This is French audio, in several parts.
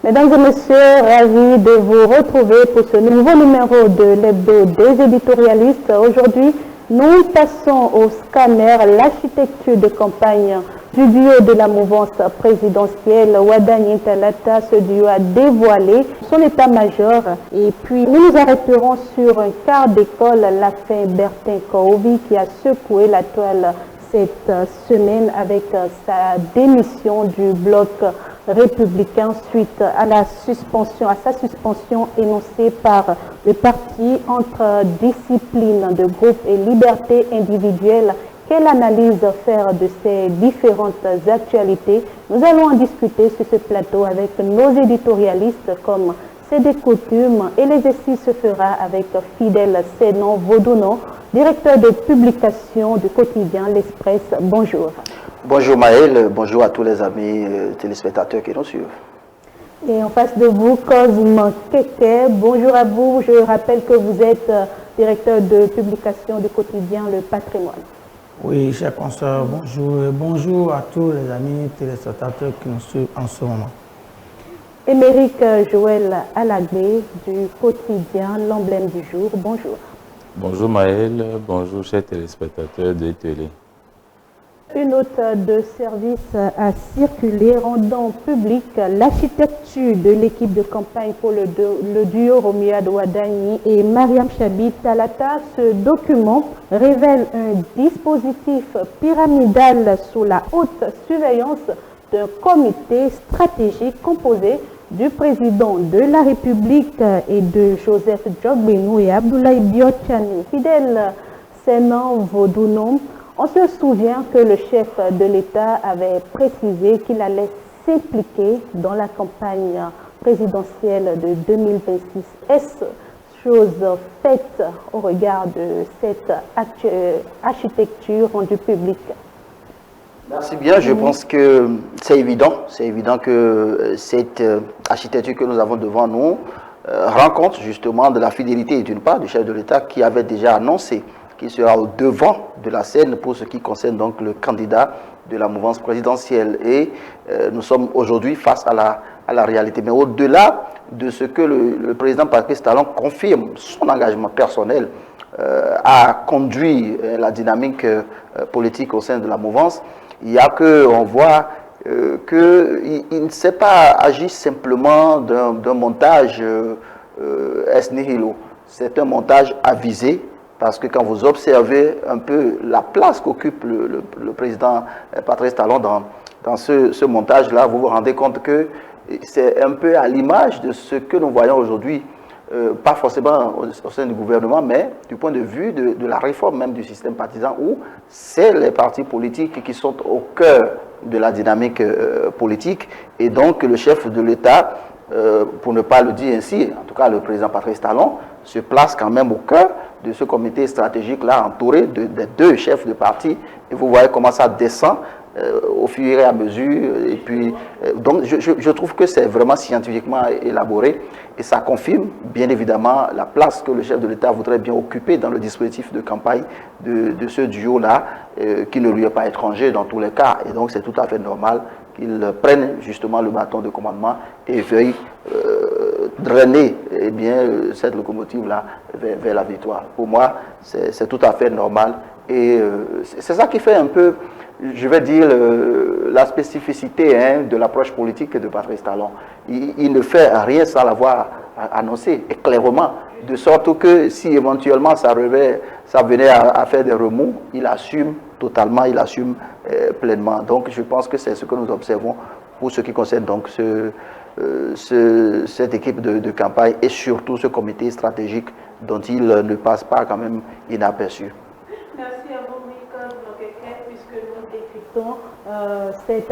Mesdames et messieurs, ravi de vous retrouver pour ce nouveau numéro de l'hebdo des éditorialistes. Aujourd'hui, nous passons au scanner l'architecture de campagne du duo de la mouvance présidentielle. Wadani Talata, ce duo a dévoilé son état-major. Et puis, nous nous arrêterons sur un quart d'école, la fin Bertin Kouovi, qui a secoué la toile cette semaine avec sa démission du bloc républicain suite à sa suspension énoncée par le parti entre discipline de groupe et liberté individuelle. Quelle analyse faire de ces différentes actualités? Nous allons en discuter sur ce plateau avec nos éditorialistes comme c'est des coutumes, et l'exercice se fera avec Fidèle Sénon Vaudounon, directeur de publication du quotidien L'Express. Bonjour. Bonjour Maël, bonjour à tous les amis téléspectateurs qui nous suivent. Et en face de vous, Cosme Keke, bonjour à vous. Je rappelle que vous êtes directeur de publication du quotidien Le Patrimoine. Oui, cher consoeur, bonjour. Bonjour à tous les amis téléspectateurs qui nous suivent en ce moment. Émeric Joël Alagbé du quotidien L'Emblème du jour, bonjour. Bonjour Maël, bonjour chers téléspectateurs de télé. Une note de service a circulé rendant public l'architecture de l'équipe de campagne pour le duo Romuald Wadani et Mariam Chabi Talata. Ce document révèle un dispositif pyramidal sous la haute surveillance d'un comité stratégique composé du président de la République et de Joseph Djogbenou et Abdoulaye Biotchani. Fidèle Sénon Vaudounon, on se souvient que le chef de l'État avait précisé qu'il allait s'impliquer dans la campagne présidentielle de 2026. Est-ce chose faite au regard de cette architecture rendue publique? Merci bien, je pense que c'est évident que cette architecture que nous avons devant nous rend compte justement de la fidélité d'une part du chef de l'État qui avait déjà annoncé qu'il sera au devant de la scène pour ce qui concerne donc le candidat de la mouvance présidentielle. Et nous sommes aujourd'hui face à la réalité. Mais au-delà de ce que le président Patrice Talon confirme son engagement personnel à conduire la dynamique politique au sein de la mouvance, il y a qu'on voit qu'il ne s'est pas agi simplement d'un montage ex nihilo. C'est un montage avisé, parce que quand vous observez un peu la place qu'occupe le président Patrice Talon dans ce montage-là, vous vous rendez compte que c'est un peu à l'image de ce que nous voyons aujourd'hui, pas forcément au sein du gouvernement, mais du point de vue de la réforme même du système partisan, où c'est les partis politiques qui sont au cœur de la dynamique politique, et donc le chef de l'État, pour ne pas le dire ainsi, en tout cas le président Patrice Talon, se place quand même au cœur de ce comité stratégique-là, entouré des deux chefs de parti, et vous voyez comment ça descend au fur et à mesure. Et puis, donc je trouve que c'est vraiment scientifiquement élaboré, et ça confirme bien évidemment la place que le chef de l'État voudrait bien occuper dans le dispositif de campagne de ce duo-là, qui ne lui est pas étranger dans tous les cas. Et donc c'est tout à fait normal qu'il prenne justement le bâton de commandement et veuille drainer cette locomotive-là vers la victoire. Pour moi, c'est tout à fait normal. Et c'est ça qui fait un peu, je vais dire, la spécificité de l'approche politique de Patrice Talon. Il ne fait rien sans l'avoir annoncé, et clairement, de sorte que si éventuellement ça venait à faire des remous, il assume totalement, il assume pleinement. Donc je pense que c'est ce que nous observons pour ce qui concerne donc cette équipe de campagne et surtout ce comité stratégique dont il ne passe pas quand même inaperçu. Merci à vous, Michael Blokeke, puisque nous décryptons cette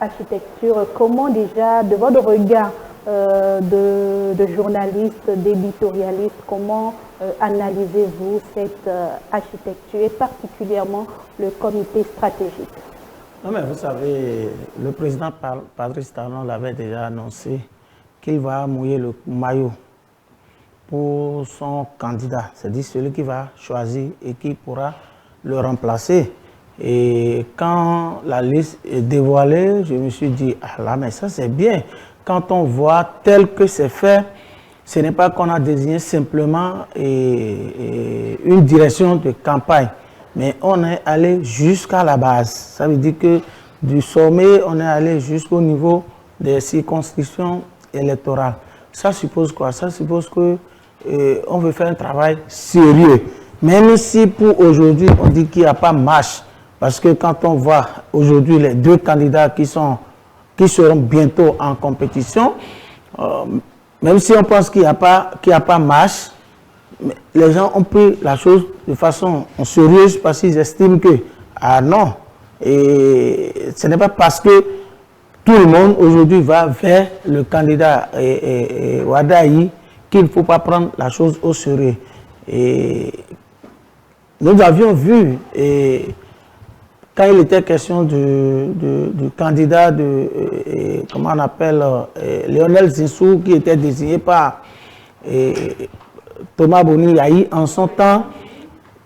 architecture. Comment déjà, de votre regard de journaliste, d'éditorialiste, comment analysez-vous cette architecture et particulièrement le comité stratégique? Non, mais vous savez, le président Patrice Talon l'avait déjà annoncé qu'il va mouiller le maillot pour son candidat, c'est-à-dire celui qui va choisir et qui pourra le remplacer. Et quand la liste est dévoilée, je me suis dit, ah là, mais ça c'est bien. quand on voit tel que c'est fait, ce n'est pas qu'on a désigné simplement une direction de campagne, mais on est allé jusqu'à la base. Ça veut dire que du sommet, on est allé jusqu'au niveau des circonscriptions électorales. Ça suppose quoi? Ça suppose que on veut faire un travail sérieux. Même si pour aujourd'hui, on dit qu'il n'y a pas marche, parce que quand on voit aujourd'hui les deux candidats qui seront bientôt en compétition, même si on pense qu'il n'y a pas marche, les gens ont pris la chose de façon sérieuse parce qu'ils estiment que, ah non, et ce n'est pas parce que tout le monde aujourd'hui va vers le candidat Wadayi qu'il ne faut pas prendre la chose au sérieux. Et nous avions vu, quand il était question du candidat comment on appelle, Lionel Zinsou, qui était désigné par Thomas Boni Yahi en son temps,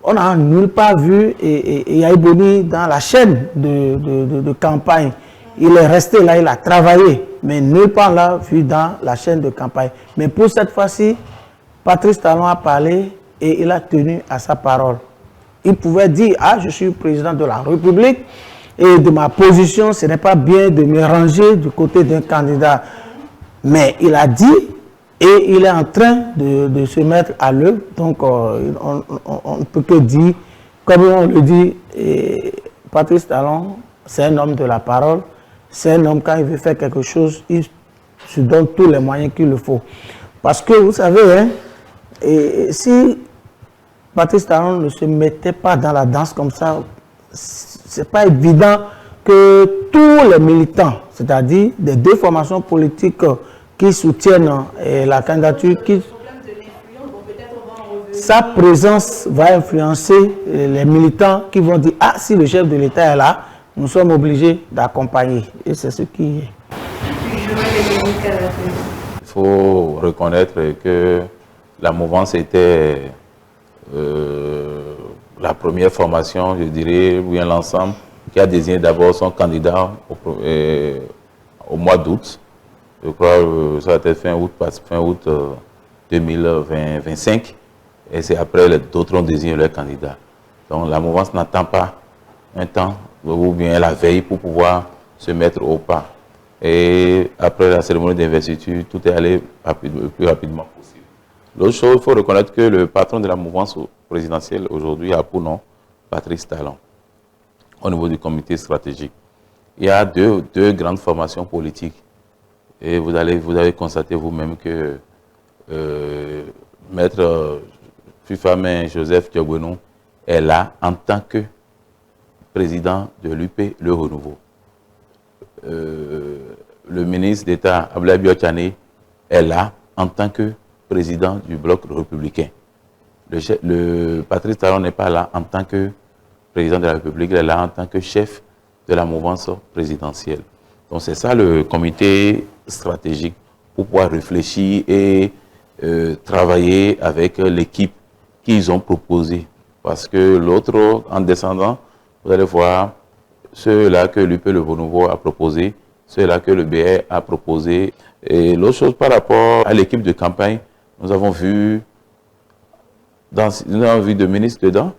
on n'a nulle part vu Yahi Boni dans la chaîne de campagne. Il est resté là, il a travaillé, mais nulle part l'a vu dans la chaîne de campagne. Mais pour cette fois-ci, Patrice Talon a parlé et il a tenu à sa parole. Il pouvait dire, ah, je suis président de la République et de ma position, ce n'est pas bien de me ranger du côté d'un candidat. Mais il a dit et il est en train de se mettre à l'œuvre. Donc, on ne peut que dire, comme on le dit, Patrice Talon, c'est un homme de la parole. C'est un homme, quand il veut faire quelque chose, il se donne tous les moyens qu'il le faut. Parce que, vous savez, hein, si Patrice Talon ne se mettait pas dans la danse comme ça, c'est pas évident que tous les militants, c'est-à-dire des deux formations politiques qui soutiennent la candidature, sa présence va influencer les militants qui vont dire « Ah, si le chef de l'État est là, nous sommes obligés d'accompagner. » Et c'est ce qui est. Il faut reconnaître que la mouvance était la première formation, je dirais, ou bien l'ensemble, qui a désigné d'abord son candidat au mois d'août. Je crois que ça va être fin août 2025. Et c'est après d'autres ont désigné leur candidat. Donc la mouvance n'attend pas un temps ou bien la veille pour pouvoir se mettre au pas. Et après la cérémonie d'investiture, tout est allé le plus rapidement possible. L'autre chose, il faut reconnaître que le patron de la mouvance présidentielle aujourd'hui a pour nom Patrice Talon, au niveau du comité stratégique. Il y a deux grandes formations politiques. Et vous avez constaté vous-même que Maître Fufamin Joseph Diogbenou est là en tant que président de l'UP Le Renouveau. Le ministre d'État Abdoulaye Biotchane est là en tant que président du bloc républicain. Le Patrice Talon n'est pas là en tant que président de la République, il est là en tant que chef de la mouvance présidentielle. Donc c'est ça le comité stratégique pour pouvoir réfléchir et travailler avec l'équipe qu'ils ont proposée. Parce que l'autre, en descendant, vous allez voir ceux-là que l'UP Le Renouveau a proposé, ceux-là que le BR a proposé. Et l'autre chose par rapport à l'équipe de campagne, nous avons vu des ministres dedans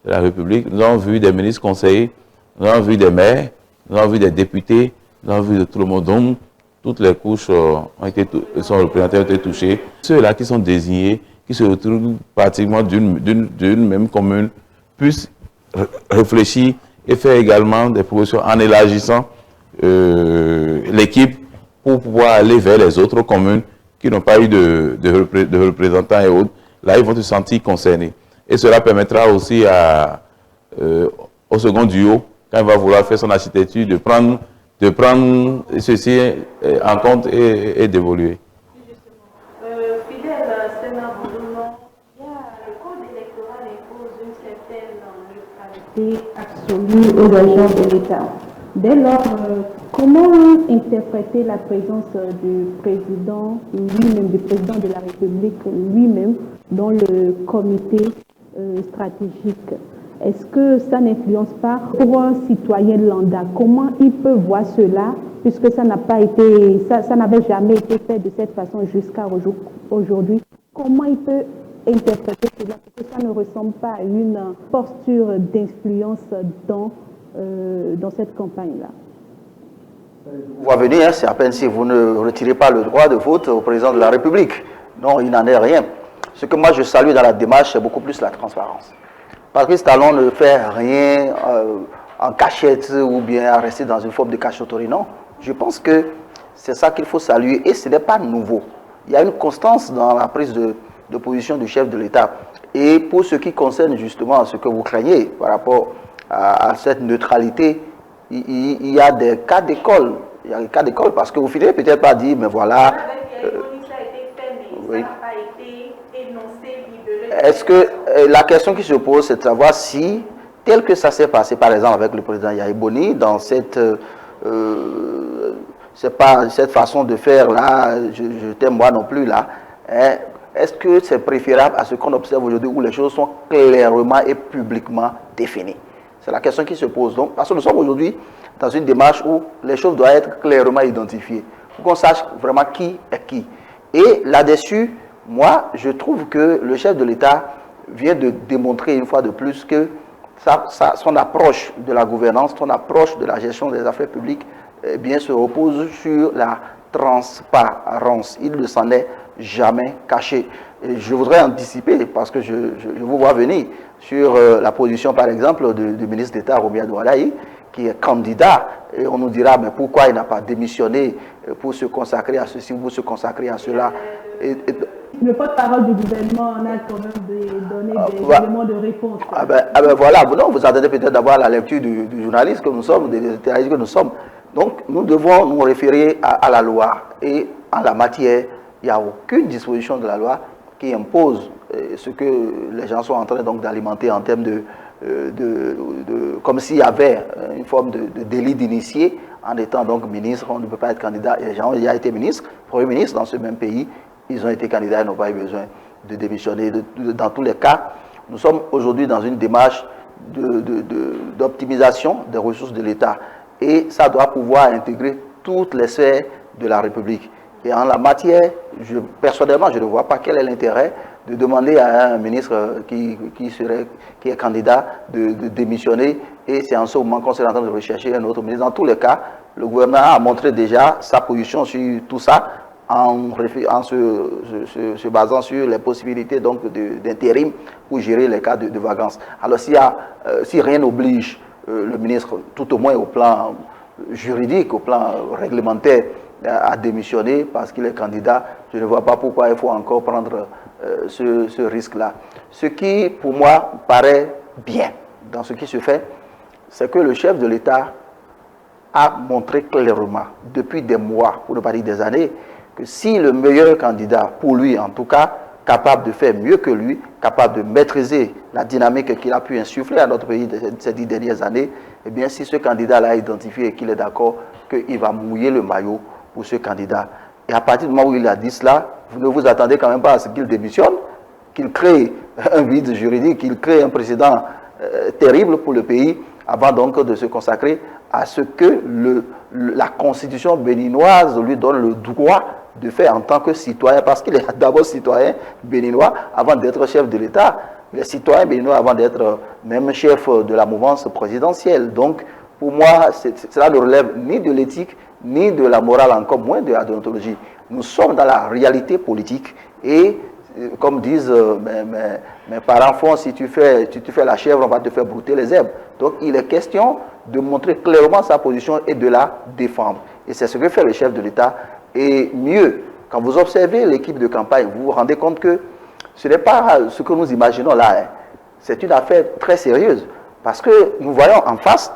de la République, nous avons vu des ministres conseillers, nous avons vu des maires, nous avons vu des députés, nous avons vu de tout le monde. Donc, toutes les couches sont représentées, ont été touchées. Ceux-là qui sont désignés, qui se retrouvent pratiquement d'une même commune, puissent réfléchir et faire également des propositions en élargissant l'équipe pour pouvoir aller vers les autres communes qui n'ont pas eu de représentants et autres. Là, ils vont se sentir concernés. Et cela permettra aussi au second duo, quand il va vouloir faire son architecture, de prendre ceci en compte et d'évoluer. Fidèle Sénat Boudoulon, le code électoral impose une certaine neutralité absolue aux agents de l'État. Dès lors, comment interpréter la présence du président lui-même, du président de la République lui-même dans le comité stratégique? Est-ce que ça n'influence pas pour un citoyen lambda? Comment il peut voir cela puisque ça n'a pas été, ça n'avait jamais été fait de cette façon jusqu'à aujourd'hui. Comment il peut interpréter cela pour que ça ne ressemble pas à une posture d'influence dans cette campagne-là? Vous va venir, hein, c'est à peine si vous ne retirez pas le droit de vote au président de la République. Non, il n'en est rien. Ce que moi je salue dans la démarche, c'est beaucoup plus la transparence. Patrice Talon ne fait rien en cachette ou bien rester dans une forme de cachotterie. Non, je pense que c'est ça qu'il faut saluer et ce n'est pas nouveau. Il y a une constance dans la prise de position du chef de l'État. Et pour ce qui concerne justement ce que vous craignez par rapport à cette neutralité, il y a des cas d'école. Il y a des cas d'école parce que vous finirez peut-être pas dire, mais voilà. Oui. Est-ce que la question qui se pose, c'est de savoir si, tel que ça s'est passé par exemple avec le président Yahya Boni, dans cette façon de faire là, je t'aime moi non plus là, hein, est-ce que c'est préférable à ce qu'on observe aujourd'hui où les choses sont clairement et publiquement définies? C'est la question qui se pose. Donc, parce que nous sommes aujourd'hui dans une démarche où les choses doivent être clairement identifiées, pour qu'on sache vraiment qui est qui. Et là-dessus, moi, je trouve que le chef de l'État vient de démontrer une fois de plus que son approche de la gouvernance, son approche de la gestion des affaires publiques, eh bien, se repose sur la transparence. Il ne s'en est jamais caché. Et je voudrais anticiper, parce que je vous vois venir, sur la position, par exemple, du ministre d'État, Roumia Doualaï, qui est candidat, et on nous dira, mais pourquoi il n'a pas démissionné pour se consacrer à ceci ou pour se consacrer à cela. Le porte-parole du gouvernement en a quand même donné des éléments de réponse. Voilà, non, vous attendez peut-être d'avoir la lecture du journaliste que nous sommes, des journalistes que nous sommes. Donc, nous devons nous référer à la loi. Et en la matière, il n'y a aucune disposition de la loi qui impose ce que les gens sont en train d'alimenter en termes comme s'il y avait une forme de délit d'initié en étant donc ministre. On ne peut pas être candidat. Les gens ont déjà été ministres, premier ministre dans ce même pays. Ils ont été candidats et n'ont pas eu besoin de démissionner. Dans tous les cas, nous sommes aujourd'hui dans une démarche d'optimisation des ressources de l'État. Et ça doit pouvoir intégrer toutes les sphères de la République. Et en la matière, personnellement, je ne vois pas quel est l'intérêt de demander à un ministre qui est candidat de démissionner. Et c'est en ce moment qu'on s'est en train de rechercher un autre ministre. Dans tous les cas, le gouvernement a montré déjà sa position sur tout ça en se basant sur les possibilités d'intérim pour gérer les cas de vacances. Alors si rien n'oblige le ministre, tout au moins au plan juridique, au plan réglementaire, à démissionner parce qu'il est candidat, je ne vois pas pourquoi il faut encore prendre ce risque-là. Ce qui, pour moi, paraît bien dans ce qui se fait, c'est que le chef de l'État a montré clairement, depuis des mois, pour ne pas dire des années, que si le meilleur candidat, pour lui en tout cas, capable de faire mieux que lui, capable de maîtriser la dynamique qu'il a pu insuffler à notre pays ces 10 dernières années, eh bien, si ce candidat-là a identifié et qu'il est d'accord qu'il va mouiller le maillot pour ce candidat. Et à partir du moment où il a dit cela, vous ne vous attendez quand même pas à ce qu'il démissionne, qu'il crée un vide juridique, qu'il crée un précédent terrible pour le pays, avant donc de se consacrer à ce que la constitution béninoise lui donne le droit de faire en tant que citoyen, parce qu'il est d'abord citoyen béninois avant d'être chef de l'État. Il est citoyen béninois avant d'être même chef de la mouvance présidentielle. Donc, pour moi, cela ne relève ni de l'éthique, ni de la morale, encore moins de la déontologie. Nous sommes dans la réalité politique et, comme disent mes parents font, si tu fais la chèvre, on va te faire brouter les herbes. Donc, il est question de montrer clairement sa position et de la défendre. Et c'est ce que fait le chef de l'État. Et mieux, quand vous observez l'équipe de campagne, vous vous rendez compte que ce n'est pas ce que nous imaginons là. Hein. C'est une affaire très sérieuse. Parce que nous voyons en face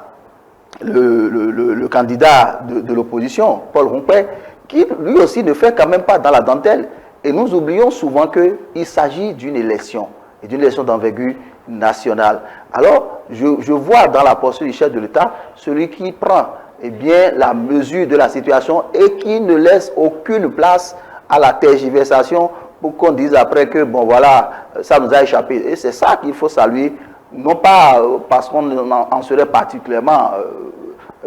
le candidat de l'opposition, Paul Rompé, qui lui aussi ne fait quand même pas dans la dentelle. Et nous oublions souvent qu'il s'agit d'une élection, et d'une élection d'envergure nationale. Alors, je vois dans la posture du chef de l'État celui qui prend la mesure de la situation et qui ne laisse aucune place à la tergiversation pour qu'on dise après que, bon voilà, ça nous a échappé. Et c'est ça qu'il faut saluer, non pas parce qu'on en serait particulièrement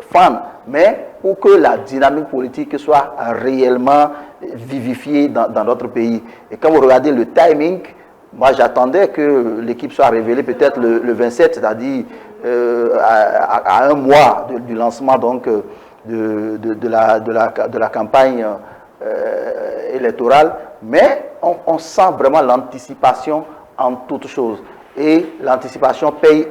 fan, mais pour que la dynamique politique soit réellement vivifiée dans notre pays. Et quand vous regardez le timing, moi j'attendais que l'équipe soit révélée peut-être le 27, c'est-à-dire à un mois du lancement donc, de la campagne électorale, mais on sent vraiment l'anticipation en toute chose. Et l'anticipation paye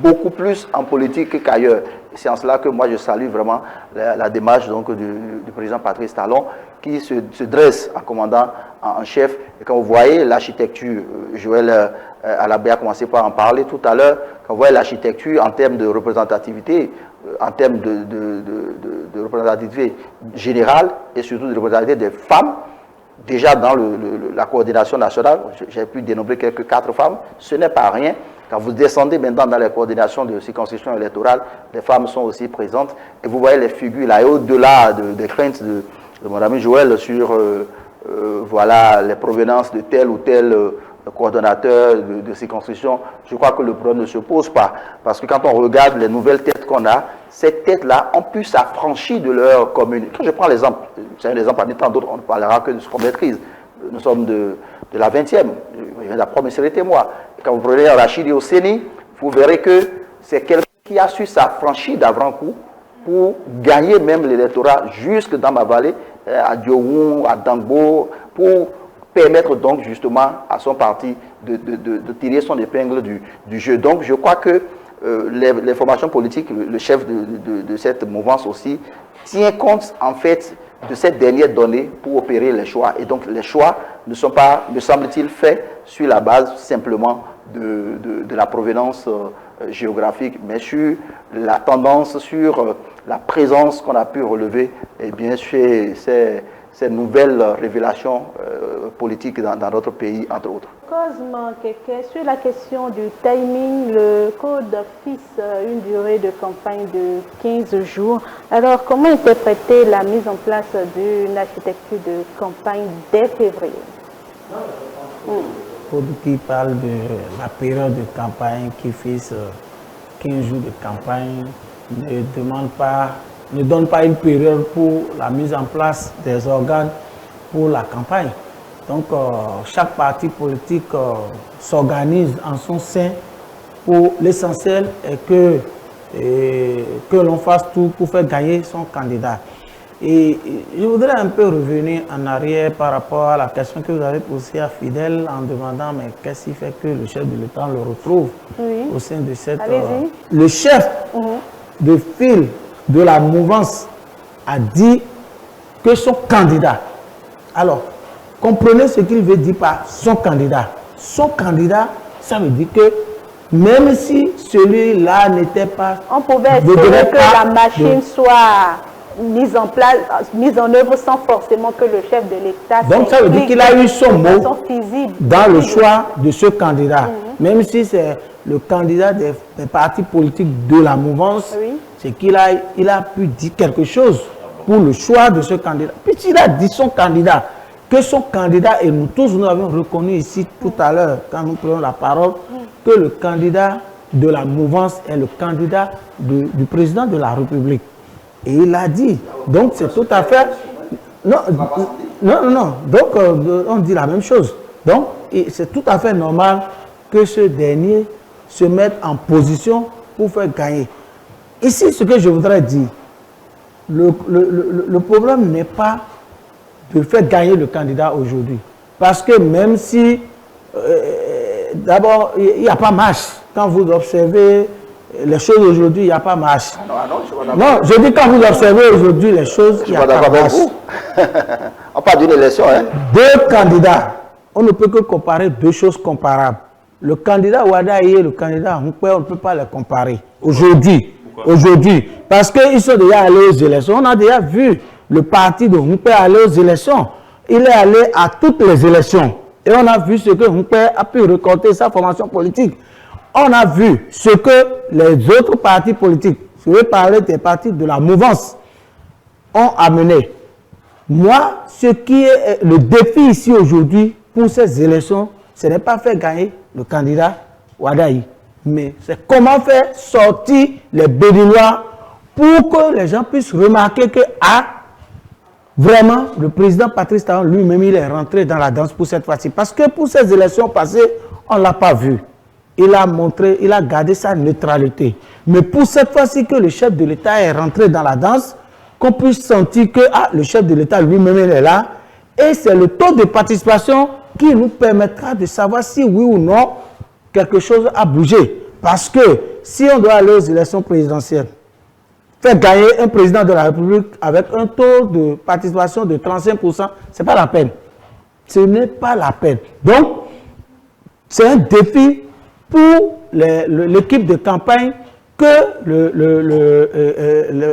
beaucoup plus en politique qu'ailleurs. C'est en cela que moi je salue vraiment la démarche donc, du président Patrice Talon qui se dresse en commandant en chef. Et quand vous voyez l'architecture, Joël Alabé a commencé par en parler tout à l'heure, quand vous voyez l'architecture en termes de représentativité, en termes de représentativité générale et surtout de représentativité des femmes, déjà dans la coordination nationale, j'ai pu dénombrer quelques 4 femmes, ce n'est pas rien. Quand vous descendez maintenant dans les coordinations de circonscription électorale, les femmes sont aussi présentes et vous voyez les figures là, et au-delà des craintes de mon ami Joël sur voilà, les provenances de tel ou tel coordonnateur de circonscription, je crois que le problème ne se pose pas. Parce que quand on regarde les nouvelles têtes qu'on a, ces têtes-là ont pu s'affranchir de leur commune. Quand je prends l'exemple, c'est un exemple parmi tant d'autres, on ne parlera que de ce qu'on maîtrise. Nous sommes de la 20e, la première c'était moi. Quand vous prenez Rachidi Osseni, vous verrez que c'est quelqu'un qui a su s'affranchir d'avant-coup pour gagner même l'électorat jusque dans ma vallée, à Diohou, à Dangbo, pour permettre donc justement à son parti de tirer son épingle du jeu. Donc je crois que les formations politiques, le chef de cette mouvance aussi, tient compte en fait de cette dernière donnée pour opérer les choix. Et donc les choix ne sont pas, me semble-t-il, faits sur la base simplement de la provenance géographique, mais sur la tendance, sur la présence qu'on a pu relever, et bien sûr ces nouvelles révélations politiques dans notre pays, entre autres. Cosme, sur la question du timing, le code fixe une durée de campagne de 15 jours. Alors, comment interpréter la mise en place d'une architecture de campagne dès février? Le code qui parle de la période de campagne qui fixe 15 jours de campagne ne donne pas une période pour la mise en place des organes pour la campagne. Donc, chaque parti politique s'organise en son sein pour l'essentiel est que l'on fasse tout pour faire gagner son candidat. Et je voudrais un peu revenir en arrière par rapport à la question que vous avez posée à Fidèle en demandant mais qu'est-ce qui fait que le chef de l'État le retrouve au sein de cette... le chef de file de la mouvance a dit que son candidat, alors comprenez ce qu'il veut dire par son candidat. Son candidat, ça veut dire que même si celui-là n'était pas... On pouvait espérer que la machine soit mise en œuvre sans forcément que le chef de l'État... Donc ça veut dire qu'il a eu son mot dans le choix de ce candidat. Même si c'est le candidat des partis politiques de la mouvance, c'est qu'il a pu dire quelque chose pour le choix de ce candidat. Puis il a dit son candidat, que son candidat, et nous tous nous avons reconnu ici tout à l'heure, quand nous prenons la parole, que le candidat de la mouvance est le candidat du président de la République. Et il a dit, donc c'est tout à fait... Non. Donc on dit la même chose. Donc c'est tout à fait normal que ce dernier se mette en position pour faire gagner. Ici, ce que je voudrais dire, le problème n'est pas de faire gagner le candidat aujourd'hui. Parce que même si, d'abord, il n'y a pas marche. Quand vous observez les choses aujourd'hui, il n'y a pas marche. Non, je dis quand vous observez aujourd'hui les choses, il n'y a pas marche. On parle d'une élection, hein? Deux candidats, on ne peut que comparer deux choses comparables. Le candidat Ouadaye et le candidat Hunkwe, on ne peut pas les comparer aujourd'hui. Parce qu'ils sont déjà allés aux élections. On a déjà vu le parti de Hunkwe aller aux élections. Il est allé à toutes les élections. Et on a vu ce que Hunkwe a pu récolter sa formation politique. On a vu ce que les autres partis politiques, je vais parler des partis de la mouvance, ont amené. Moi, ce qui est le défi ici aujourd'hui pour ces élections, ce n'est pas faire gagner le candidat Ouadaye, mais c'est comment faire sortir les Béninois pour que les gens puissent remarquer que, vraiment, le président Patrice Talon lui-même, il est rentré dans la danse pour cette fois-ci. Parce que pour ces élections passées, on ne l'a pas vu. Il a montré, il a gardé sa neutralité. Mais pour cette fois-ci que le chef de l'État est rentré dans la danse, qu'on puisse sentir que le chef de l'État lui-même il est là, et c'est le taux de participation qui nous permettra de savoir si oui ou non quelque chose a bougé. Parce que si on doit aller aux élections présidentielles, faire gagner un président de la République avec un taux de participation de 35%, ce n'est pas la peine. Ce n'est pas la peine. Donc, c'est un défi pour l'équipe de campagne que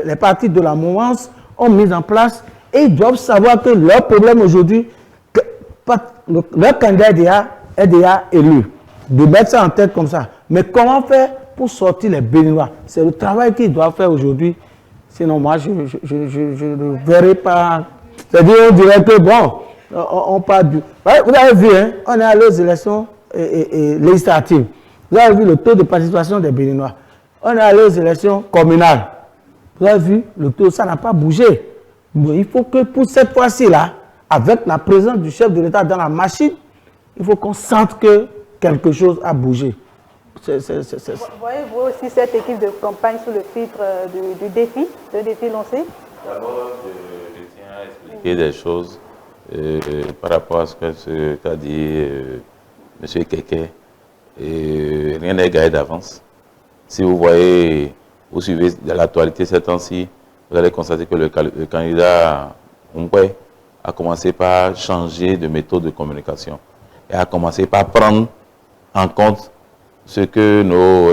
les partis de la mouvance ont mis en place, et ils doivent savoir que leur problème aujourd'hui, leur candidat est déjà élu. De mettre ça en tête comme ça. Mais comment faire pour sortir les Béninois? C'est le travail qu'ils doivent faire aujourd'hui. Sinon, moi, je ne verrai pas. C'est-à-dire, on dirait que, bon, on part du... Vous avez vu, hein, on est allé aux élections législatives. Vous avez vu le taux de participation des Béninois. On est allé aux élections communales. Vous avez vu, le taux, ça n'a pas bougé. Mais il faut que pour cette fois-ci-là, avec la présence du chef de l'État dans la machine, il faut qu'on sente que quelque chose a bougé. Voyez-vous aussi cette équipe de campagne sous le filtre du défi lancé? D'abord, je tiens à expliquer des choses par rapport à ce que qu'a dit M. Keke. Rien n'est gagné d'avance. Si vous voyez, vous suivez l'actualité ces temps-ci, vous allez constater que le candidat Oumoué a commencé par changer de méthode de communication et a commencé par prendre en compte ce que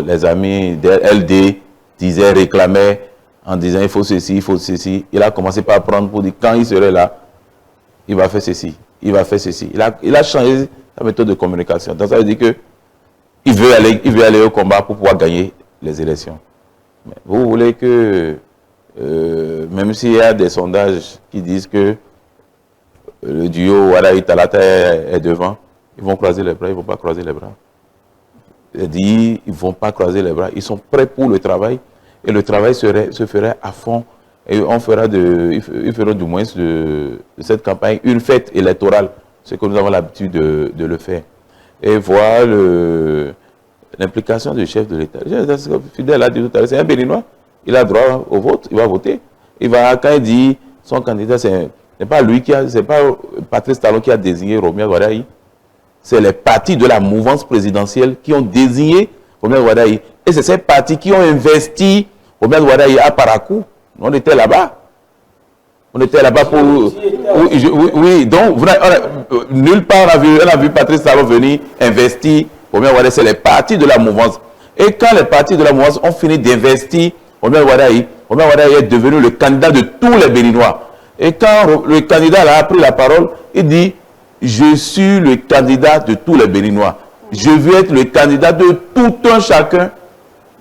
les amis de LD disaient, réclamaient, en disant il faut ceci, il faut ceci. Il a commencé par prendre pour dire quand il serait là, il va faire ceci, il va faire ceci. Il a changé sa méthode de communication. Donc ça veut dire que il veut aller au combat pour pouvoir gagner les élections. Mais vous voulez que, même s'il y a des sondages qui disent que le duo Wadaï Talata est devant, ils vont croiser les bras, ils ne vont pas croiser les bras. Ils ne vont pas croiser les bras, ils sont prêts pour le travail, et le travail se ferait à fond, et ils feront du moins de cette campagne une fête électorale, ce que nous avons l'habitude de le faire. Et voir l'implication du chef de l'État. Fidèle a dit tout à l'heure, c'est un Béninois, il a droit au vote, il va voter. Quand il dit son candidat, ce n'est pas lui c'est pas Patrice Talon qui a désigné Romuald Wadaï. C'est les partis de la mouvance présidentielle qui ont désigné Romuald Wadaï. Et c'est ces partis qui ont investi Romuald Wadaï à Parakou. On était là-bas. On était là-bas pour... Oui, donc nulle part on a vu Patrice Talon venir investir Romuald Wadaï. C'est les partis de la mouvance. Et quand les partis de la mouvance ont fini d'investir Romuald Wadaï est devenu le candidat de tous les Béninois. Et quand le candidat a pris la parole, il dit « Je suis le candidat de tous les Béninois. Je veux être le candidat de tout un chacun. »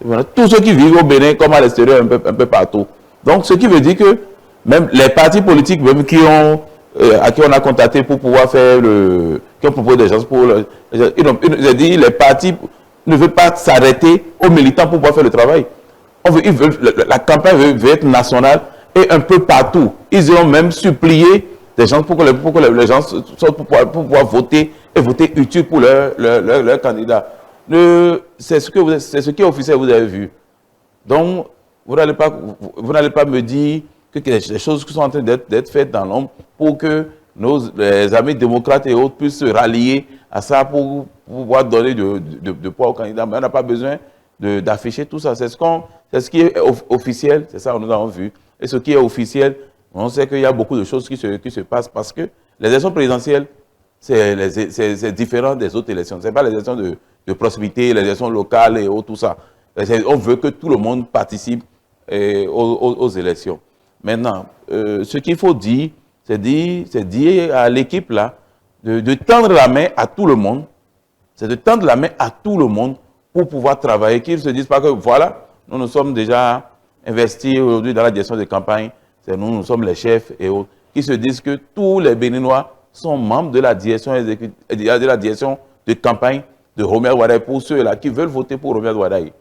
Voilà, tous ceux qui vivent au Bénin comme à l'extérieur, un peu partout. Donc, ce qui veut dire que même les partis politiques même à qui on a contacté pour pouvoir faire qui ont proposé des gens pour... Ils dit les partis ne veulent pas s'arrêter aux militants pour pouvoir faire le travail. La campagne veut être nationale et un peu partout. Ils ont même supplié des gens pour que les gens sortent pour pouvoir voter et voter utile pour leur candidat. C'est ce qui est officiel, vous avez vu. Donc, vous n'allez pas me dire que des choses qui sont en train d'être faites dans l'ombre pour que les amis démocrates et autres puissent se rallier à ça pour pouvoir donner de poids au candidat. Mais on n'a pas besoin d'afficher tout ça. C'est ce qui est officiel, c'est ça que nous avons vu. Et ce qui est officiel, on sait qu'il y a beaucoup de choses qui se passent parce que les élections présidentielles, c'est différent des autres élections. Ce n'est pas les élections de proximité, les élections locales et autres, tout ça. On veut que tout le monde participe aux élections. Maintenant, ce qu'il faut dire, c'est dire à l'équipe là de tendre la main à tout le monde. C'est de tendre la main à tout le monde pour pouvoir travailler. Qu'ils ne se disent pas que voilà, nous sommes déjà investis aujourd'hui dans la direction de campagne. Nous sommes les chefs et autres. Qui se disent que tous les Béninois sont membres de la direction de campagne de Romuald Wadaï pour ceux-là qui veulent voter pour Romuald Wadaï.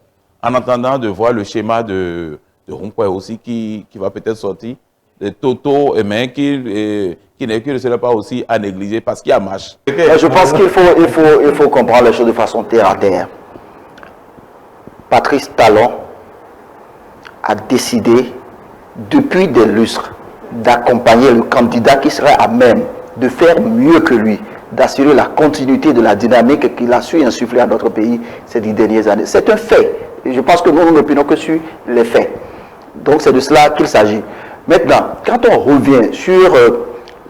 En attendant de voir le schéma de de Rompuy aussi qui va peut-être sortir, de Toto, mais qui ne sera pas aussi à négliger parce qu'il y a marche. Je pense qu'il faut comprendre les choses de façon terre à terre. Patrice Talon a décidé, depuis des lustres, d'accompagner le candidat qui serait à même de faire mieux que lui, d'assurer la continuité de la dynamique qu'il a su insuffler à notre pays ces 10 dernières années. C'est un fait. Et je pense que nous n'opinons que sur les faits. Donc c'est de cela qu'il s'agit. Maintenant, quand on revient sur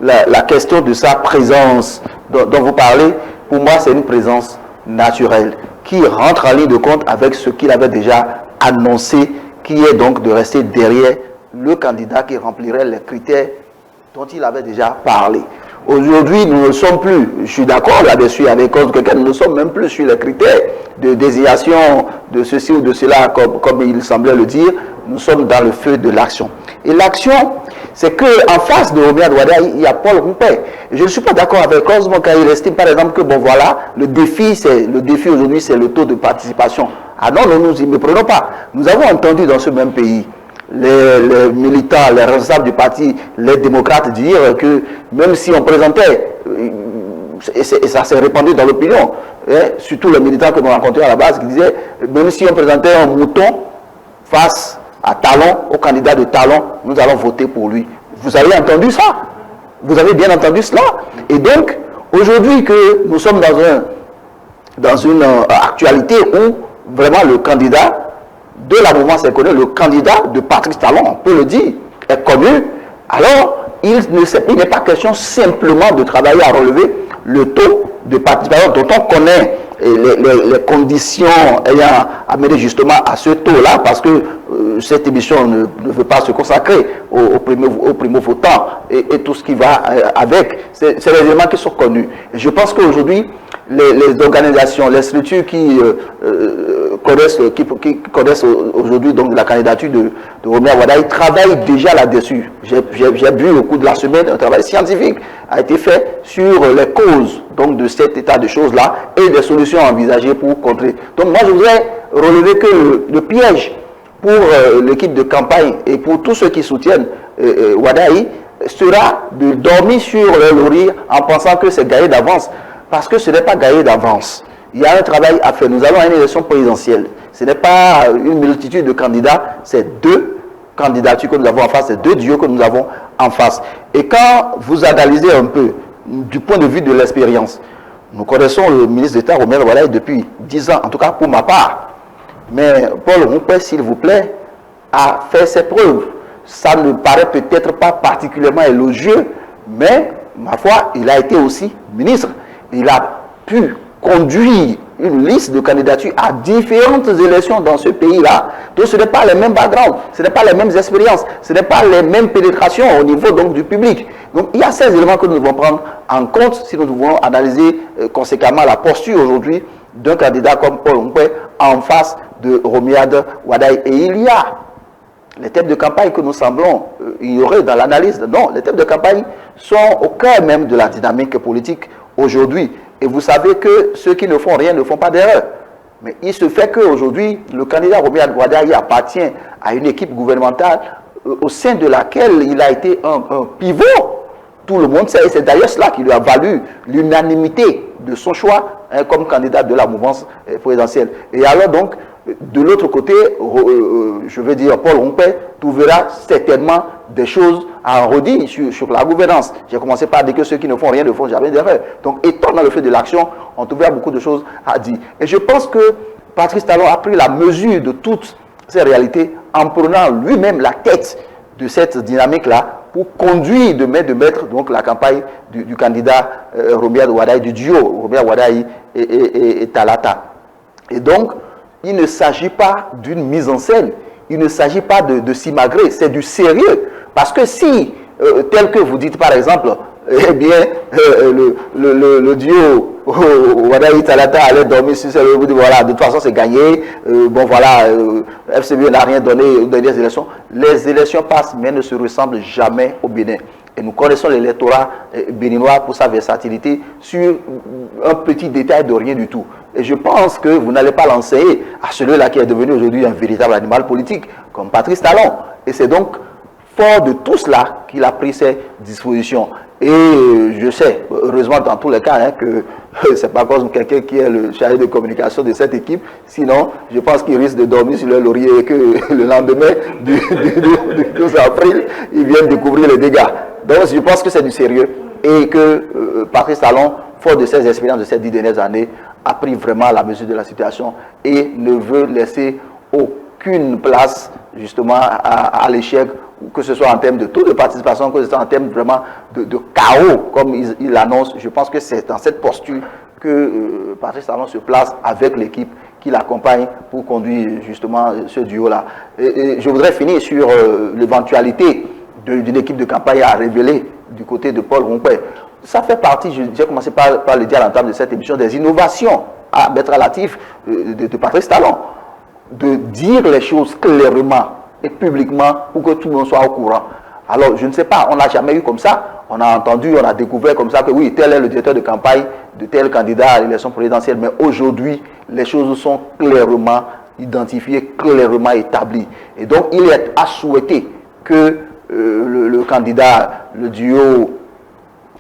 la question de sa présence dont vous parlez, pour moi c'est une présence naturelle qui rentre en ligne de compte avec ce qu'il avait déjà annoncé, qui est donc de rester derrière le candidat qui remplirait les critères dont il avait déjà parlé. Aujourd'hui, nous ne sommes plus, je suis d'accord là-dessus avec quelqu'un, nous ne sommes même plus sur les critères de désignation de ceci ou de cela, comme il semblait le dire. Nous sommes dans le feu de l'action. Et l'action, c'est qu'en face de Romuald Wardai, il y a Paul Rompuy. Je ne suis pas d'accord avec Cosmo quand il estime par exemple que, bon voilà, le défi aujourd'hui, c'est le taux de participation. Ah non, ne nous y méprenons pas. Nous avons entendu dans ce même pays les militants, les responsables du parti, les démocrates dire que même si on présentait, et ça s'est répandu dans l'opinion, surtout les militants que nous rencontrions à la base qui disaient, même si on présentait un mouton face à Talon, au candidat de Talon, nous allons voter pour lui. Vous avez entendu ça? Vous avez bien entendu cela? Et donc, aujourd'hui que nous sommes dans une actualité où vraiment le candidat de la mouvance est connu, le candidat de Patrice Talon, on peut le dire, est connu, alors il n'est pas question simplement de travailler à relever le taux de participation dont on connaît les conditions ayant amené justement à ce taux-là, parce que cette émission ne veut pas se consacrer aux primo-votants et tout ce qui va avec. C'est les éléments qui sont connus. Et je pense qu'aujourd'hui, les organisations, les structures qui connaissent aujourd'hui donc la candidature de Romuald Wardai travaillent déjà là-dessus. J'ai vu au cours de la semaine un travail scientifique a été fait sur les causes donc de cet état de choses-là et des solutions envisagées pour contrer. Donc moi je voudrais relever que le piège pour l'équipe de campagne et pour tous ceux qui soutiennent Wardai sera de dormir sur le laurier en pensant que c'est gagné d'avance. Parce que ce n'est pas gagné d'avance. Il y a un travail à faire. Nous allons à une élection présidentielle. Ce n'est pas une multitude de candidats, c'est 2 candidatures que nous avons en face, c'est 2 duos que nous avons en face. Et quand vous analysez un peu, du point de vue de l'expérience, nous connaissons le ministre d'État Romuald Wardai depuis 10 ans, en tout cas pour ma part. Mais Paul Rompuy, s'il vous plaît, a fait ses preuves. Ça ne paraît peut-être pas particulièrement élogieux, mais ma foi, il a été aussi ministre. Il a pu conduire une liste de candidatures à différentes élections dans ce pays-là. Donc ce n'est pas les mêmes backgrounds, ce n'est pas les mêmes expériences, ce n'est pas les mêmes pénétrations au niveau donc, du public. Donc il y a ces éléments que nous devons prendre en compte si nous devons analyser conséquemment la posture aujourd'hui d'un candidat comme Paul Rompuy en face de Romuald Wardai. Et il y a les thèmes de campagne que nous semblons ignorer dans l'analyse. Non, les thèmes de campagne sont au cœur même de la dynamique politique aujourd'hui. Et vous savez que ceux qui ne font rien ne font pas d'erreur. Mais il se fait qu'aujourd'hui, le candidat Romuald Wardai appartient à une équipe gouvernementale au sein de laquelle il a été un pivot. Tout le monde sait, et c'est d'ailleurs cela qui lui a valu l'unanimité de son choix comme candidat de la mouvance présidentielle. Et alors donc, de l'autre côté, je veux dire, Paul Rompuy trouvera certainement des choses à redire sur la gouvernance. J'ai commencé par dire que ceux qui ne font rien ne font jamais d'erreur. Donc, étant dans le feu de l'action, on trouvera beaucoup de choses à dire. Et je pense que Patrice Talon a pris la mesure de toutes ces réalités en prenant lui-même la tête de cette dynamique-là pour conduire de main de maître donc, la campagne du candidat Romuald Wardai, du duo Romuald Wardai et Talata. Et donc, il ne s'agit pas d'une mise en scène, il ne s'agit pas de s'imagrer, c'est du sérieux. Parce que si, tel que vous dites par exemple, eh bien, le duo Wardai Talata allait dormir sur celle, vous dites voilà, de toute façon c'est gagné, bon voilà, FCB n'a rien donné aux dernières élections. Les élections passent mais ne se ressemblent jamais au Bénin. Et nous connaissons l'électorat béninois pour sa versatilité sur un petit détail de rien du tout. Et je pense que vous n'allez pas l'enseigner à celui-là qui est devenu aujourd'hui un véritable animal politique, comme Patrice Talon. Et c'est donc fort de tout cela qu'il a pris ces dispositions. Et je sais, heureusement dans tous les cas, hein, que c'est pas comme quelqu'un qui est le chargé de communication de cette équipe. Sinon, je pense qu'il risque de dormir sur le laurier et que le lendemain du 12 avril, il vient découvrir les dégâts. Donc je pense que c'est du sérieux et que Patrice Talon, fort de ses expériences de ces 10 dernières années, a pris vraiment la mesure de la situation et ne veut laisser aucune place justement à l'échec, que ce soit en termes de taux de participation, que ce soit en termes vraiment de chaos, comme il l'annonce. Je pense que c'est dans cette posture que Patrice Talon se place avec l'équipe qui l'accompagne pour conduire justement ce duo-là. Et je voudrais finir sur l'éventualité d'une équipe de campagne à révéler du côté de Paul Rompouet. Ça fait partie, j'ai commencé par le dire à l'entame de cette émission, des innovations à mettre à l'actif de Patrice Talon. De dire les choses clairement et publiquement pour que tout le monde soit au courant. Alors, je ne sais pas, on n'a jamais eu comme ça. On a entendu, on a découvert comme ça que oui, tel est le directeur de campagne de tel candidat à l'élection présidentielle. Mais aujourd'hui, les choses sont clairement identifiées, clairement établies. Et donc, il est à souhaiter que le candidat, le duo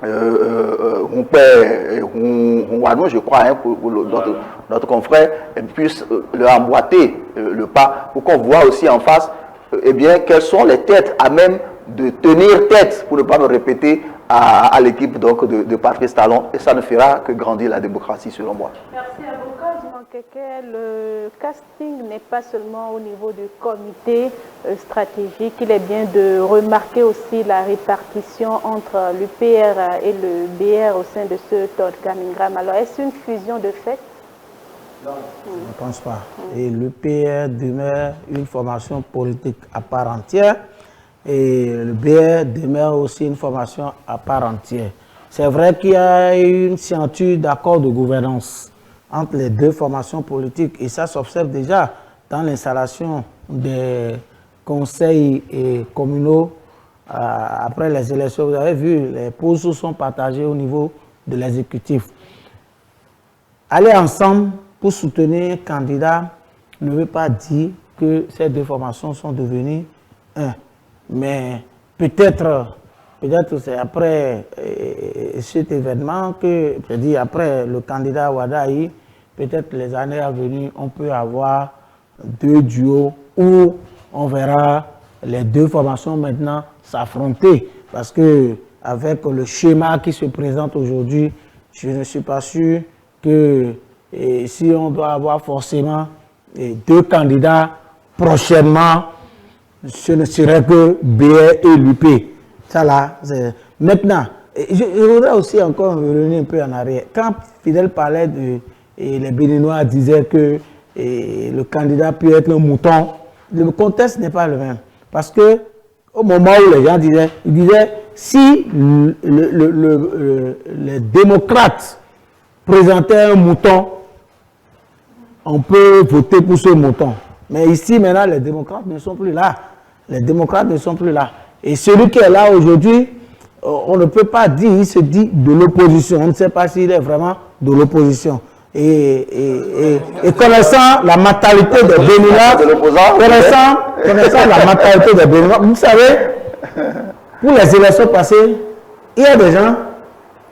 Rompouet et Rouanou, je crois, hein, pour notre confrère, puisse leur emboîter le pas pour qu'on voit aussi en face eh bien, quelles sont les têtes à même de tenir tête, pour ne pas me répéter, à l'équipe de Patrice Talon. Et ça ne fera que grandir la démocratie, selon moi. Merci avocat. Le casting n'est pas seulement au niveau du comité stratégique. Il est bien de remarquer aussi la répartition entre l'UPR et le BR au sein de ce organigramme. Alors, est-ce une fusion de fait? Non, je ne pense pas. Et l'UPR demeure une formation politique à part entière et le BR demeure aussi une formation à part entière. C'est vrai qu'il y a une signature d'accord de gouvernance entre les deux formations politiques et ça s'observe déjà dans l'installation des conseils communaux après les élections. Vous avez vu, les postes sont partagés au niveau de l'exécutif. Aller ensemble pour soutenir un candidat ne veut pas dire que ces deux formations sont devenues un. Mais peut-être c'est après cet événement que, c'est-à-dire après le candidat Wadaï, peut-être les années à venir, on peut avoir deux duos où on verra les deux formations maintenant s'affronter. Parce que avec le schéma qui se présente aujourd'hui, je ne suis pas sûr que si on doit avoir forcément deux candidats prochainement, ce ne serait que BR et l'UP. Ça là, maintenant, je voudrais aussi encore revenir un peu en arrière. Quand Fidel parlait et les Béninois disaient que le candidat peut être un mouton, le contexte n'est pas le même. Parce que au moment où les gens disaient, ils disaient si les démocrates présentaient un mouton, on peut voter pour ce mouton. Mais ici, maintenant, les démocrates ne sont plus là. Les démocrates ne sont plus là. Et celui qui est là aujourd'hui, on ne peut pas dire, il se dit de l'opposition. On ne sait pas s'il est vraiment de l'opposition. Et connaissant la mentalité des Béninois, connaissant la mentalité des Béninois, vous savez, pour les élections passées, il y a des gens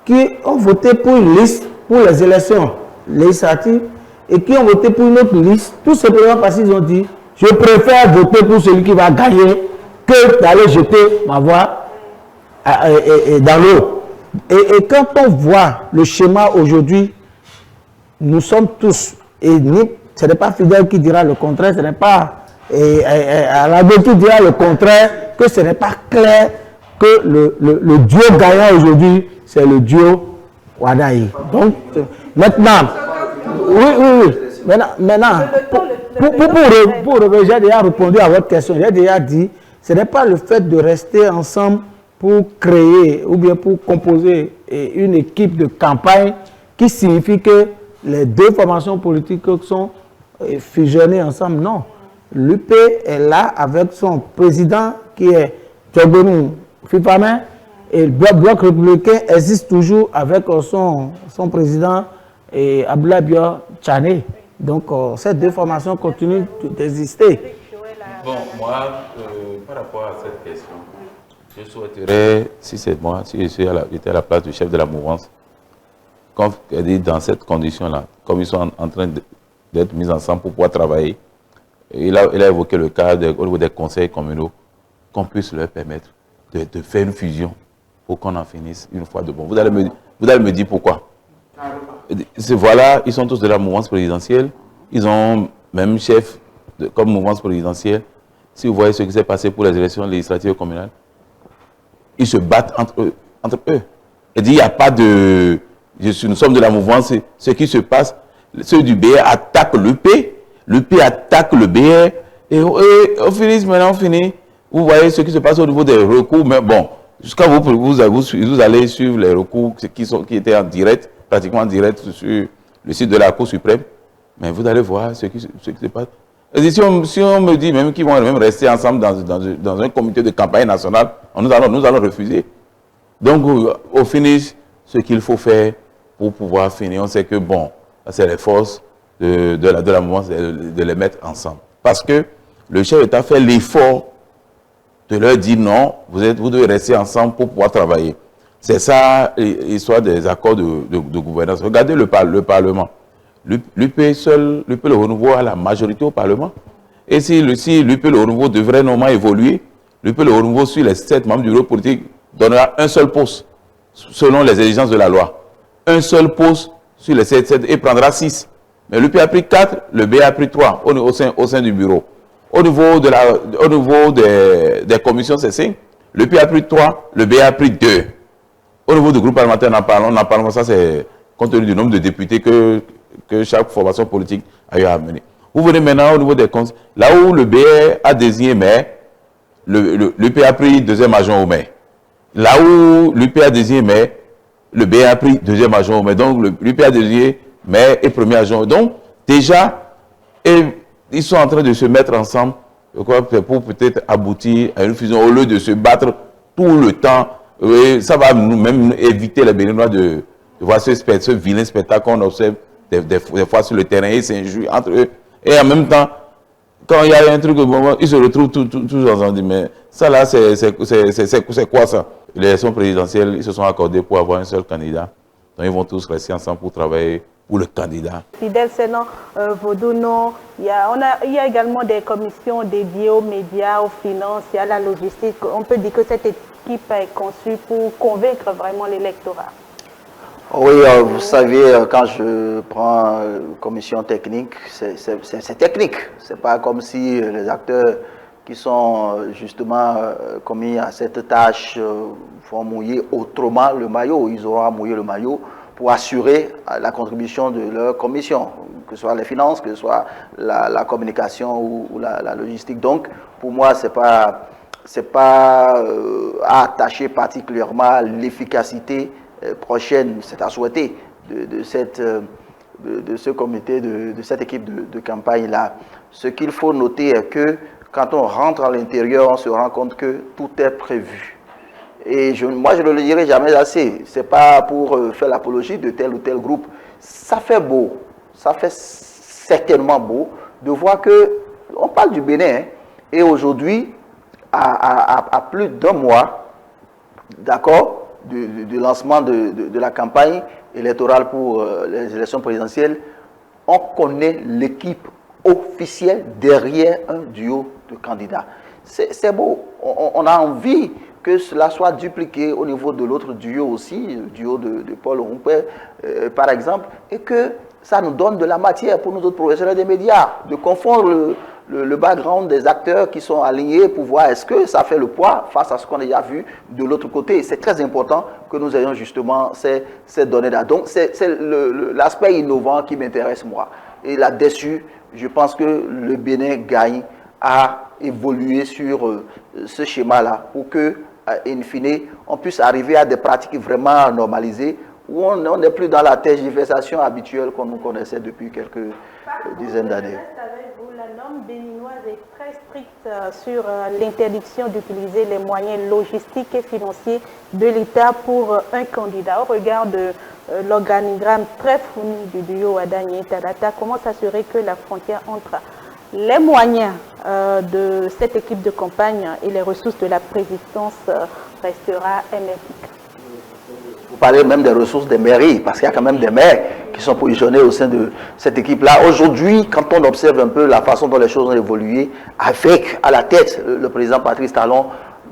qui ont voté pour une liste pour les élections législatives et qui ont voté pour une autre liste, tout simplement parce qu'ils ont dit je préfère voter pour celui qui va gagner que d'aller jeter ma voix dans l'eau. Et quand on voit le schéma aujourd'hui, nous sommes tous, et ce n'est pas Fidel qui dira le contraire, ce n'est pas Alado qui dira le contraire, que ce n'est pas clair que le duo gagnant aujourd'hui, c'est le duo Wadaï. Donc, maintenant, oui. Maintenant, pour revenir, j'ai déjà répondu à votre question. J'ai déjà dit, ce n'est pas le fait de rester ensemble pour créer ou bien pour composer une équipe de campagne qui signifie que les deux formations politiques sont fusionnées ensemble. Non. L'UP est là avec son président qui est Tchogonu Fipame et le bloc républicain existe toujours avec son président et Abdoulaye Tchane. Donc, ces deux formations continuent d'exister. Bon, moi, par rapport à cette question, je souhaiterais, si c'est moi, si j'étais à la place du chef de la mouvance, comme elle dit, dans cette condition-là, comme ils sont en train d'être mis ensemble pour pouvoir travailler, il a évoqué le cas au niveau des conseils communaux, qu'on puisse leur permettre de faire une fusion pour qu'on en finisse une fois de bon. Vous allez me dire pourquoi. Voilà, ils sont tous de la mouvance présidentielle, ils ont même chef comme mouvance présidentielle. Si vous voyez ce qui s'est passé pour les élections législatives communales, ils se battent entre eux. Il dit, il n'y a pas de... Nous sommes de la mouvance, ce qui se passe, ceux du BR attaquent l'UP attaque le BR, et on finit, maintenant on finit. Vous voyez ce qui se passe au niveau des recours, mais bon, jusqu'à vous allez suivre les recours qui étaient en direct, pratiquement en direct sur le site de la Cour suprême, mais vous allez voir ce qui se passe. Et si on me dit même qu'ils vont même rester ensemble dans un comité de campagne nationale, nous allons refuser. Donc, au finish, ce qu'il faut faire pour pouvoir finir, on sait que bon, c'est les forces de la mouvance de les mettre ensemble. Parce que le chef d'État fait l'effort de leur dire non, vous devez rester ensemble pour pouvoir travailler. C'est ça l'histoire des accords de gouvernance. Regardez le Parlement. L'UP le renouveau a la majorité au Parlement. Et si l'UP le renouveau devrait normalement évoluer, l'UP le renouveau sur les 7 membres du bureau politique donnera un seul poste, selon les exigences de la loi. Un seul poste sur les 7 et prendra 6. Mais l'UP a pris 4, le BA a pris 3 au sein du bureau. Au niveau des commissions, c'est 5. L'UP a pris 3, le BA a pris 2. Au niveau du groupe parlementaire, on en parle, ça c'est compte tenu du nombre de députés que chaque formation politique a eu à amener. Vous venez maintenant au niveau des comptes, là où le BR a désigné maire, l'UP a pris deuxième adjoint au maire. Là où l'UP a désigné maire, le BR a pris deuxième adjoint au maire. Donc l'UP a désigné maire et premier adjoint. Donc déjà, ils sont en train de se mettre ensemble pour peut-être aboutir à une fusion au lieu de se battre tout le temps. Et ça va même éviter les Béninois de voir ce vilain spectacle qu'on observe des fois sur le terrain et s'injurent entre eux. Et en même temps, quand il y a un truc, ils se retrouvent tous ensemble. Mais ça là, c'est quoi ça? Les élections présidentielles, ils se sont accordés pour avoir un seul candidat. Donc ils vont tous rester ensemble pour travailler pour le candidat. Fidèle Sénan Vodouno, il y a également des commissions dédiées aux médias, aux finances, il y a la logistique. On peut dire que cette équipe est conçue pour convaincre vraiment l'électorat. Oui, vous savez, quand je prends commission technique, c'est technique. C'est pas comme si les acteurs qui sont justement commis à cette tâche vont mouiller autrement le maillot. Ils auront à mouiller le maillot pour assurer la contribution de leur commission, que ce soit les finances, que ce soit la communication ou la logistique. Donc, pour moi, c'est pas à attacher particulièrement à l'efficacité prochaine, c'est à souhaiter de ce comité, de cette équipe de campagne-là. Ce qu'il faut noter est que quand on rentre à l'intérieur, on se rend compte que tout est prévu. Et moi, je ne le dirai jamais assez. Ce n'est pas pour faire l'apologie de tel ou tel groupe. Ça fait beau, ça fait certainement beau de voir que, on parle du Bénin, hein, et aujourd'hui, à plus d'un mois, d'accord, du lancement de la campagne électorale pour les élections présidentielles, on connaît l'équipe officielle derrière un duo de candidats. C'est beau. On a envie que cela soit dupliqué au niveau de l'autre duo aussi, le duo de Paul Ompé, par exemple, et que ça nous donne de la matière pour nous autres professionnels des médias, de confondre le background des acteurs qui sont alignés pour voir est-ce que ça fait le poids face à ce qu'on a déjà vu de l'autre côté. C'est très important que nous ayons justement ces données-là. Donc, c'est l'aspect innovant qui m'intéresse, moi. Et là-dessus, je pense que le Bénin gagne à évoluer sur ce schéma-là pour que, in fine, on puisse arriver à des pratiques vraiment normalisées où on n'est plus dans la tergiversation habituelle qu'on nous connaissait depuis quelques dizaines d'années. La norme béninoise est très stricte sur l'interdiction d'utiliser les moyens logistiques et financiers de l'État pour un candidat. Au regard de l'organigramme très fourni du duo Wadani-Tadata, comment s'assurer que la frontière entre les moyens de cette équipe de campagne et les ressources de la présidence restera hermétique? Vous parlez même des ressources des mairies, parce qu'il y a quand même des maires qui sont positionnés au sein de cette équipe-là. Aujourd'hui, quand on observe un peu la façon dont les choses ont évolué, avec à la tête le président Patrice Talon,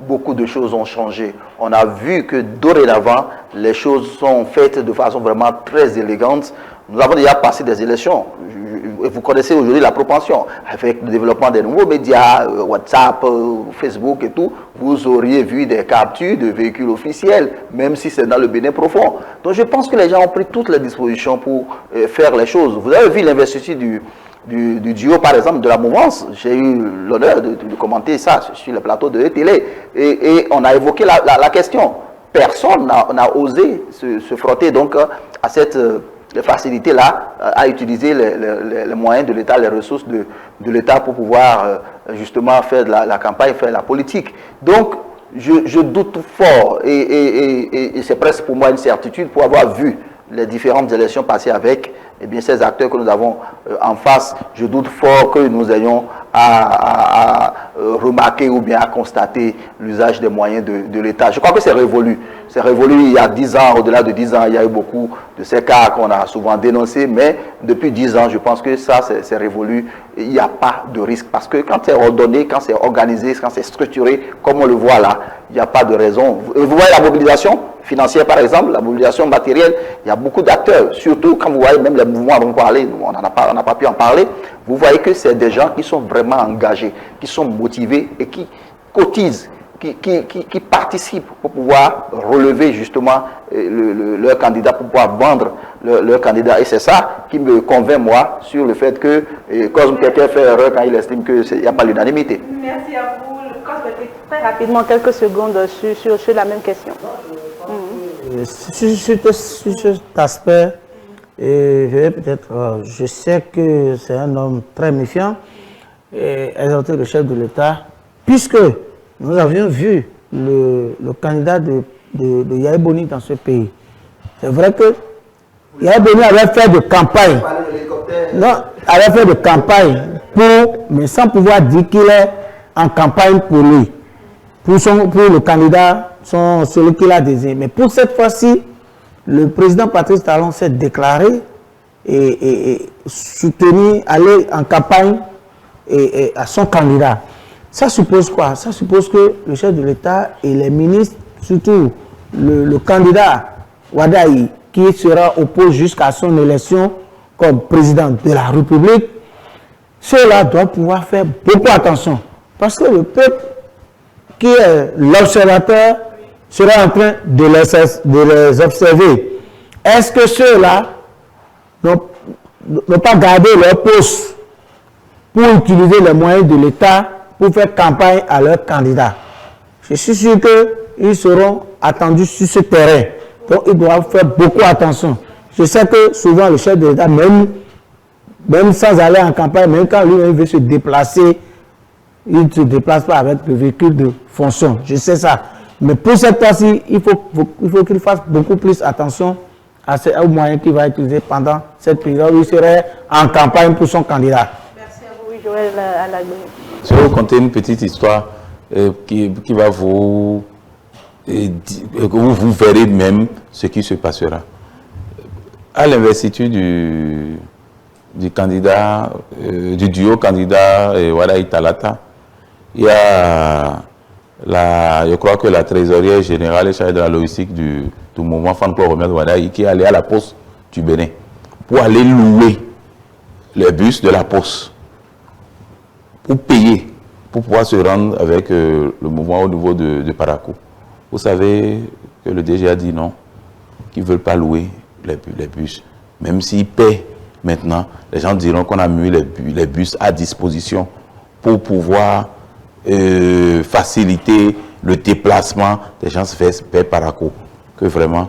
beaucoup de choses ont changé. On a vu que dorénavant, les choses sont faites de façon vraiment très élégante. Nous avons déjà passé des élections. Vous connaissez aujourd'hui la propension. Avec le développement des nouveaux médias, WhatsApp, Facebook et tout, vous auriez vu des captures de véhicules officiels, même si c'est dans le Bénin profond. Donc je pense que les gens ont pris toutes les dispositions pour faire les choses. Vous avez vu l'investiture du duo, par exemple, de la mouvance. J'ai eu l'honneur de commenter ça sur le plateau de télé. Et on a évoqué la question. Personne n'a osé se frotter donc à cette facilité-là, à utiliser les moyens de l'État, les ressources de l'État pour pouvoir justement faire de la campagne, faire la politique. Donc, je doute fort, et c'est presque pour moi une certitude, pour avoir vu les différentes élections passées avec ces acteurs que nous avons en face, je doute fort que nous ayons à remarquer ou bien à constater l'usage des moyens de l'État. Je crois que c'est révolu. C'est révolu il y a 10 ans, au-delà de 10 ans, il y a eu beaucoup de ces cas qu'on a souvent dénoncés, mais depuis 10 ans, je pense que ça, c'est révolu. Il n'y a pas de risque, parce que quand c'est ordonné, quand c'est organisé, quand c'est structuré, comme on le voit là, il n'y a pas de raison. Vous voyez la mobilisation financière, par exemple, la mobilisation matérielle, il y a beaucoup d'acteurs, surtout quand vous voyez même les mouvements dont on parlait, on n'a pas pu en parler, vous voyez que c'est des gens qui sont vraiment engagés, qui sont motivés et qui cotisent, qui participent pour pouvoir relever justement leur candidat, pour pouvoir vendre leur candidat. Et c'est ça qui me convainc, moi, sur le fait que Cosme quelqu'un fait erreur quand il estime qu'il n'y a pas l'unanimité. Merci à vous. Cosme, très rapidement, quelques secondes sur la même question. Sur cet aspect, je sais que c'est un homme très méfiant, et exhorter le chef de l'État, puisque nous avions vu le candidat de Yahya Boni dans ce pays. C'est vrai que Yahya Boni avait fait de campagne, avait fait de campagne mais sans pouvoir dire qu'il est en campagne pour lui, pour le candidat, celui qu'il a désigné. Mais pour cette fois-ci, le président Patrice Talon s'est déclaré et soutenu, aller en campagne à son candidat. Ça suppose quoi? Ça suppose que le chef de l'État et les ministres, surtout le candidat Wadaï, qui sera opposé jusqu'à son élection comme président de la République, ceux-là doivent pouvoir faire beaucoup attention. Parce que le peuple qui est l'observateur sera en train de les observer. Est-ce que ceux-là n'ont pas gardé leur poste pour utiliser les moyens de l'État pour faire campagne à leur candidat? Je suis sûr qu'ils seront attendus sur ce terrain. Donc, ils doivent faire beaucoup attention. Je sais que souvent, le chef de l'État, même sans aller en campagne, même quand lui veut se déplacer, il ne se déplace pas avec le véhicule de fonction. Je sais ça. Mais pour cette fois-ci, il faut qu'il fasse beaucoup plus attention aux moyens qu'il va utiliser pendant cette période où il serait en campagne pour son candidat. Merci à vous, Joël Alagbé. Je vais vous conter une petite histoire qui va vous verrez même ce qui se passera. À l'investiture du candidat, du duo candidat Wadaï Talata, il y a je crois que la trésorière générale et chargée de la logistique du mouvement Fan-Club Romain Wadaï qui est allée à la poste du Bénin pour aller louer les bus de la poste pour payer, pour pouvoir se rendre avec le mouvement au niveau de Parakou. Vous savez que le DG a dit non, qu'ils ne veulent pas louer les bus. Même s'ils paient maintenant, les gens diront qu'on a mis les bus à disposition pour pouvoir faciliter le déplacement des gens vers Parakou. Que vraiment,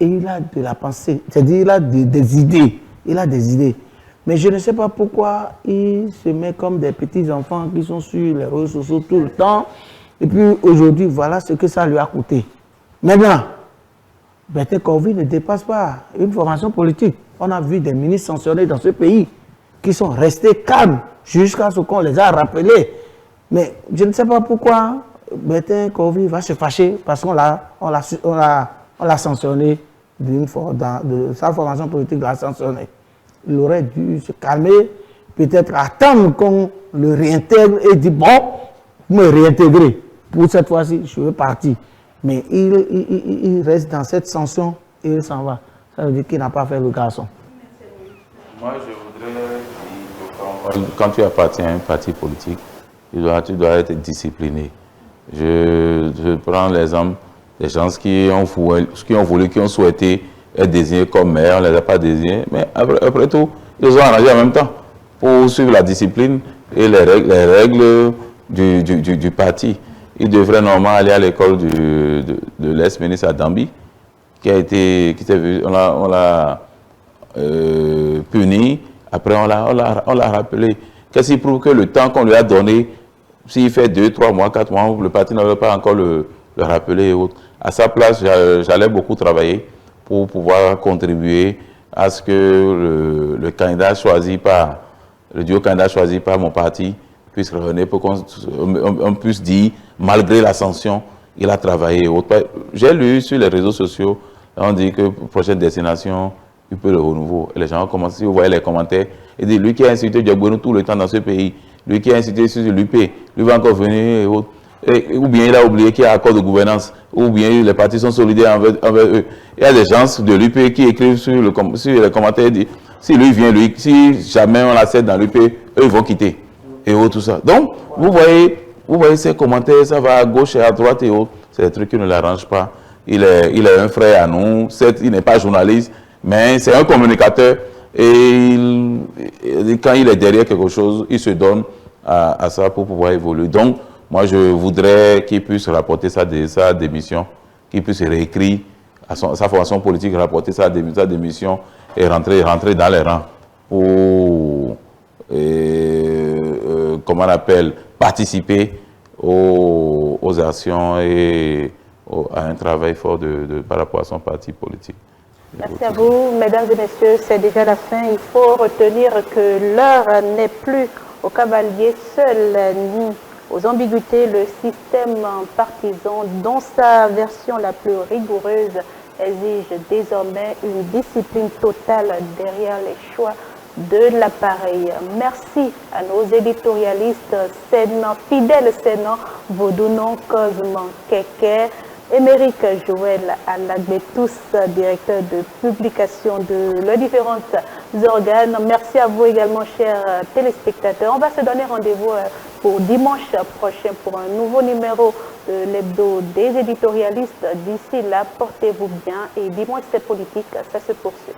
et il a de la pensée, c'est-à-dire il a des idées. Il a des idées. Mais je ne sais pas pourquoi il se met comme des petits enfants qui sont sur les réseaux sociaux tout le temps. Et puis aujourd'hui, voilà ce que ça lui a coûté. Maintenant, Bertin Corville ne dépasse pas une formation politique. On a vu des ministres sanctionnés dans ce pays qui sont restés calmes jusqu'à ce qu'on les a rappelés. Mais je ne sais pas pourquoi Bertin Corville va se fâcher parce qu'on l'a sanctionné de sa formation politique, l'a sanctionné. Il aurait dû se calmer, peut-être attendre qu'on le réintègre et dire bon, vous me réintégrez. Pour cette fois-ci, je veux partir. Mais il reste dans cette sanction et il s'en va. Ça veut dire qu'il n'a pas fait le garçon. Moi, je voudrais dire que quand tu appartiens à un parti politique, tu dois être discipliné. Je prends l'exemple des gens qui ont souhaité être désignés comme maire, on ne les a pas désignés, mais après tout, ils ont arrangé en même temps pour suivre la discipline et les règles du parti. Ils devraient normalement aller à l'école de l'ex-ministre à Dambi, on l'a puni, après on l'a rappelé. Qu'est-ce qui prouve que le temps qu'on lui a donné, s'il fait 2, 3 mois, 4 mois, le parti n'avait pas encore le rappeler et autres. À sa place, j'allais beaucoup travailler pour pouvoir contribuer à ce que le candidat choisi par, le duo candidat choisi par mon parti puisse revenir pour qu'on puisse dire, malgré la sanction, il a travaillé et autres. J'ai lu sur les réseaux sociaux, on dit que prochaine destination, il peut le renouveau. Et les gens ont commencé, vous voyez les commentaires, et disent, lui qui a incité Diagbounou tout le temps dans ce pays, lui qui a incité sur l'UP, lui va encore venir et autres. Ou bien il a oublié qu'il y a un accord de gouvernance, ou bien les partis sont solidaires envers eux. Il y a des gens de l'UP qui écrivent sur les commentaires et disent, si lui vient, si jamais on l'accepte dans l'UP, eux ils vont quitter. Et autres, tout ça. Donc, vous voyez ces commentaires, ça va à gauche et à droite et autres. C'est des trucs qui ne l'arrangent pas. Il est un frère à nous, certes, il n'est pas journaliste, mais c'est un communicateur. Et quand il est derrière quelque chose, il se donne à ça pour pouvoir évoluer. Donc, moi, je voudrais qu'il puisse rapporter sa démission, qu'il puisse réécrire sa formation politique, rapporter sa démission et rentrer dans les rangs pour, comment on appelle, participer aux actions et à un travail fort par rapport à son parti politique. Merci à vous, mesdames et messieurs. C'est déjà la fin. Il faut retenir que l'heure n'est plus au cavalier seul, ni aux ambiguïtés. Le système partisan, dans sa version la plus rigoureuse, exige désormais une discipline totale derrière les choix de l'appareil. Merci à nos éditorialistes fidèles Sénat, Vaudounon, Cosman, Keke, Émeric Joël Alagbe, tous directeurs de publication de leurs différents organes. Merci à vous également, chers téléspectateurs. On va se donner rendez-vous pour dimanche prochain pour un nouveau numéro de l'hebdo des éditorialistes. D'ici là, portez-vous bien et dimanche c'est politique, ça se poursuit.